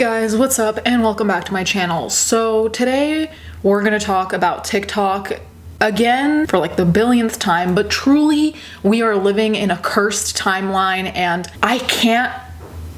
Guys, what's up and welcome back to my channel. So today we're gonna talk about TikTok again for like the billionth time, but truly we are living in a cursed timeline and I can't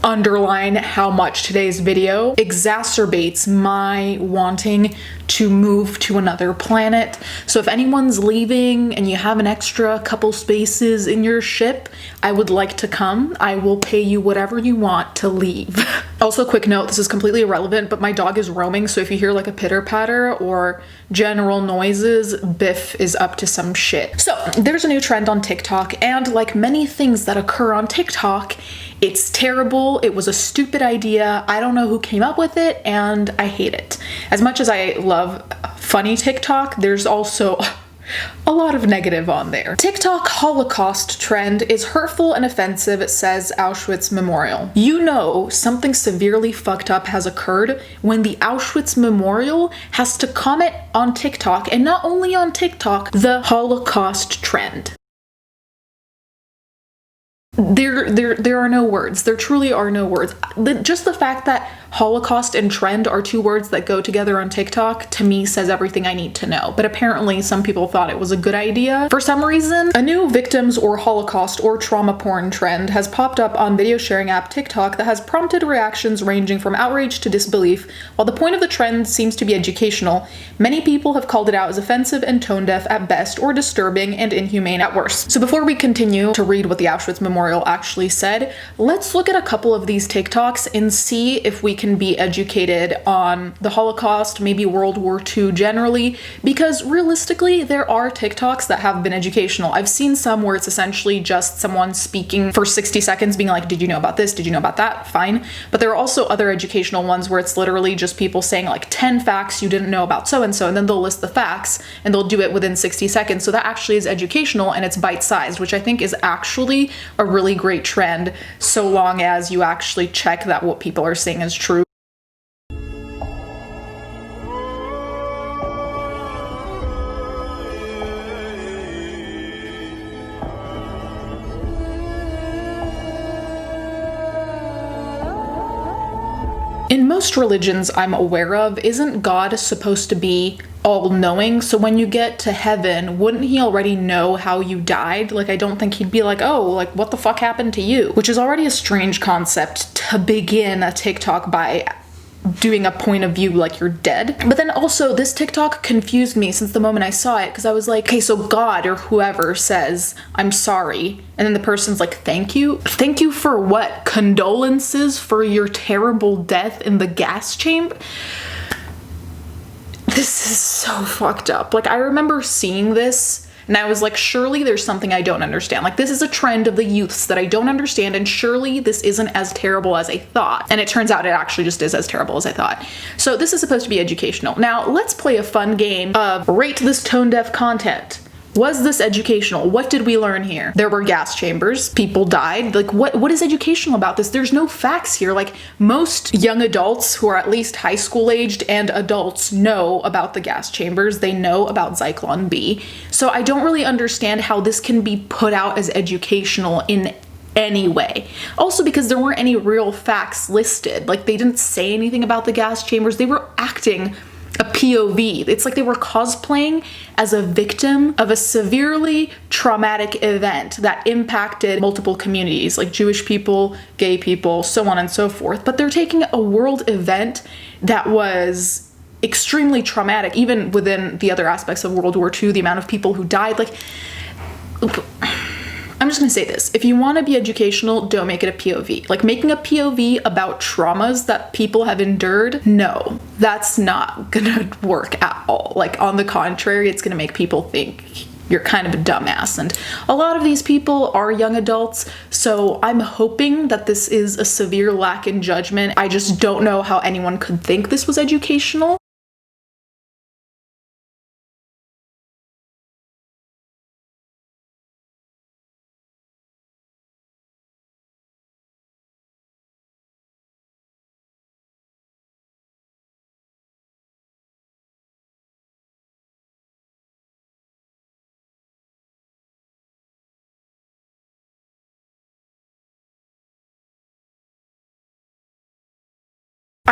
underline how much today's video exacerbates my wanting to move to another planet. So if anyone's leaving and you have an extra couple spaces in your ship, I would like to come. I will pay you whatever you want to leave. Also, quick note, this is completely irrelevant, but my dog is roaming, so if you hear like a pitter patter or general noises, Biff is up to some shit. So there's a new trend on TikTok, and like many things that occur on TikTok, it's terrible. It was a stupid idea. I don't know who came up with it, and I hate it. As much as I love funny TikTok, there's also a lot of negative on there. TikTok Holocaust trend is hurtful and offensive, says Auschwitz Memorial. You know something severely fucked up has occurred when the Auschwitz Memorial has to comment on TikTok, and not only on TikTok, the Holocaust trend. There are no words. There truly are no words. Just the fact that Holocaust and trend are two words that go together on TikTok, to me, says everything I need to know. But apparently some people thought it was a good idea. For some reason, a new victims or Holocaust or trauma porn trend has popped up on video sharing app TikTok that has prompted reactions ranging from outrage to disbelief. While the point of the trend seems to be educational, many people have called it out as offensive and tone deaf at best, or disturbing and inhumane at worst. So before we continue to read what the Auschwitz Memorial actually said, let's look at a couple of these TikToks and see if we can be educated on the Holocaust, maybe World War II generally, because realistically there are TikToks that have been educational. I've seen some where it's essentially just someone speaking for 60 seconds being like, did you know about this? Did you know about that? Fine. But there are also other educational ones where it's literally just people saying like 10 facts you didn't know about so-and-so, and then they'll list the facts and they'll do it within 60 seconds. So that actually is educational and it's bite-sized, which I think is actually a really great trend, so long as you actually check that what people are saying is true. In most religions I'm aware of, isn't God supposed to be all-knowing? So when you get to heaven, wouldn't he already know how you died? Like, I don't think he'd be like, oh, like, what the fuck happened to you? Which is already a strange concept to begin a TikTok by doing a point of view like you're dead. But then also this TikTok confused me since the moment I saw it, because I was like, okay, so God or whoever says, I'm sorry, and then the person's like, thank you? Thank you for what? Condolences for your terrible death in the gas chamber? This is so fucked up. Like, I remember seeing this and I was like, surely there's something I don't understand. Like, this is a trend of the youths that I don't understand, and surely this isn't as terrible as I thought. And it turns out it actually just is as terrible as I thought. So this is supposed to be educational. Now let's play a fun game of rate this tone deaf content. Was this educational? What did we learn here? There were gas chambers, people died. Like, what is educational about this? There's no facts here. Like, most young adults who are at least high school aged and adults know about the gas chambers. They know about Zyklon B. So I don't really understand how this can be put out as educational in any way. Also, because there weren't any real facts listed. Like, they didn't say anything about the gas chambers. They were acting a POV. It's like they were cosplaying as a victim of a severely traumatic event that impacted multiple communities, like Jewish people, gay people, so on and so forth. But they're taking a world event that was extremely traumatic, even within the other aspects of World War II, the amount of people who died. Like, I'm just gonna say this. If you want to be educational, don't make it a POV. Like, making a POV about traumas that people have endured, no, that's not gonna work at all. Like, on the contrary, it's gonna make people think you're kind of a dumbass. And a lot of these people are young adults, so I'm hoping that this is a severe lack in judgment. I just don't know how anyone could think this was educational.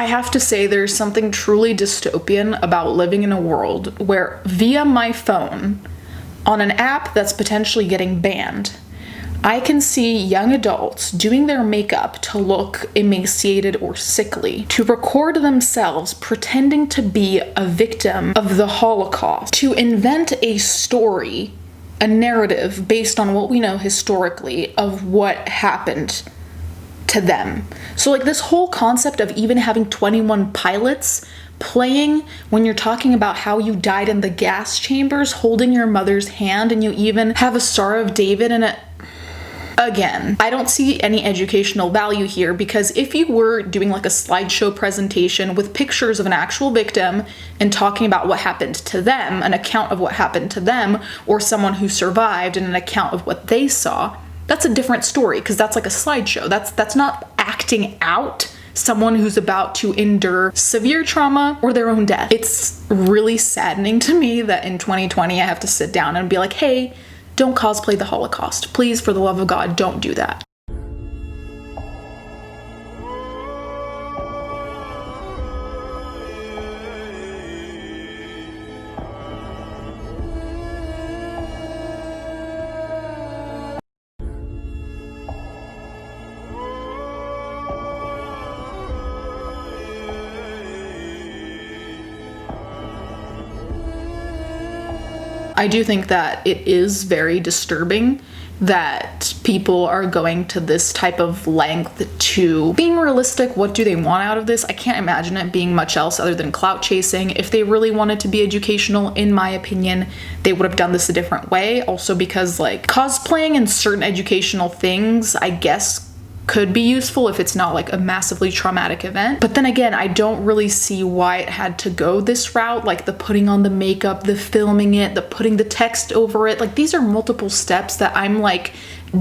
I have to say there's something truly dystopian about living in a world where via my phone, on an app that's potentially getting banned, I can see young adults doing their makeup to look emaciated or sickly, to record themselves pretending to be a victim of the Holocaust, to invent a story, a narrative based on what we know historically of what happened to them. So like this whole concept of even having 21 Pilots playing when you're talking about how you died in the gas chambers, holding your mother's hand, and you even have a Star of David in it. Again, I don't see any educational value here, because if you were doing like a slideshow presentation with pictures of an actual victim and talking about what happened to them, an account of what happened to them, or someone who survived and an account of what they saw, that's a different story, because that's like a slideshow. That's not acting out someone who's about to endure severe trauma or their own death. It's really saddening to me that in 2020 I have to sit down and be like, hey, don't cosplay the Holocaust. Please, for the love of God, don't do that. I do think that it is very disturbing that people are going to this type of length to being realistic. What do they want out of this? I can't imagine it being much else other than clout chasing. If they really wanted to be educational, in my opinion, they would have done this a different way. Also because like cosplaying and certain educational things, I guess, could be useful if it's not like a massively traumatic event. But then again, I don't really see why it had to go this route, like the putting on the makeup, the filming it, the putting the text over it. Like these are multiple steps that I'm like,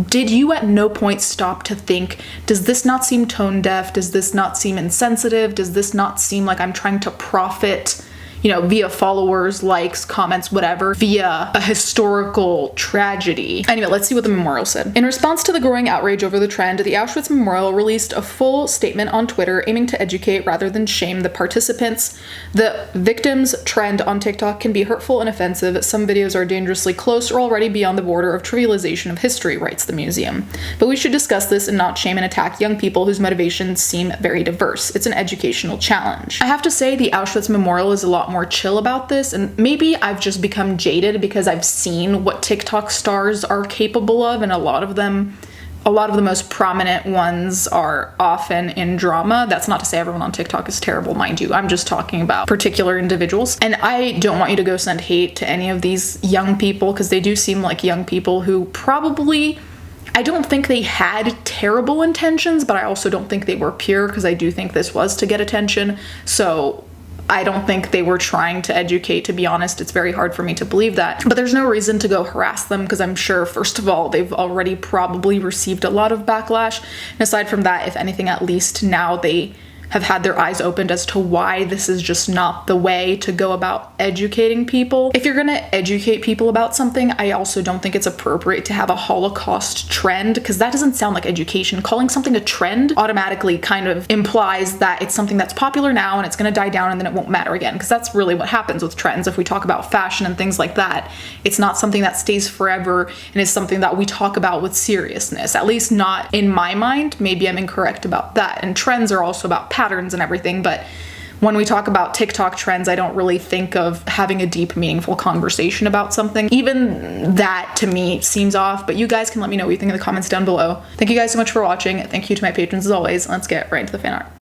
did you at no point stop to think, does this not seem tone deaf? Does this not seem insensitive? Does this not seem like I'm trying to profit, you know, via followers, likes, comments, whatever, via a historical tragedy? Anyway, let's see what the memorial said. In response to the growing outrage over the trend, the Auschwitz Memorial released a full statement on Twitter aiming to educate rather than shame the participants. The victims trend on TikTok can be hurtful and offensive. Some videos are dangerously close or already beyond the border of trivialization of history, writes the museum. But we should discuss this and not shame and attack young people whose motivations seem very diverse. It's an educational challenge. I have to say the Auschwitz Memorial is a lot more chill about this, and maybe I've just become jaded because I've seen what TikTok stars are capable of, and a lot of the most prominent ones are often in drama. That's not to say everyone on TikTok is terrible, mind you. I'm just talking about particular individuals. And I don't want you to go send hate to any of these young people, because they do seem like young people who probably, I don't think they had terrible intentions, but I also don't think they were pure, because I do think this was to get attention. So I don't think they were trying to educate, to be honest. It's very hard for me to believe that. But there's no reason to go harass them, because I'm sure, first of all, they've already probably received a lot of backlash. And aside from that, if anything, at least now they have had their eyes opened as to why this is just not the way to go about educating people. If you're gonna educate people about something, I also don't think it's appropriate to have a Holocaust trend, because that doesn't sound like education. Calling something a trend automatically kind of implies that it's something that's popular now and it's gonna die down and then it won't matter again, because that's really what happens with trends. If we talk about fashion and things like that, it's not something that stays forever and is something that we talk about with seriousness, at least not in my mind. Maybe I'm incorrect about that. And trends are also about patterns and everything, but when we talk about TikTok trends, I don't really think of having a deep, meaningful conversation about something. Even that to me seems off, but you guys can let me know what you think in the comments down below. Thank you guys so much for watching. Thank you to my patrons as always. Let's get right into the fan art.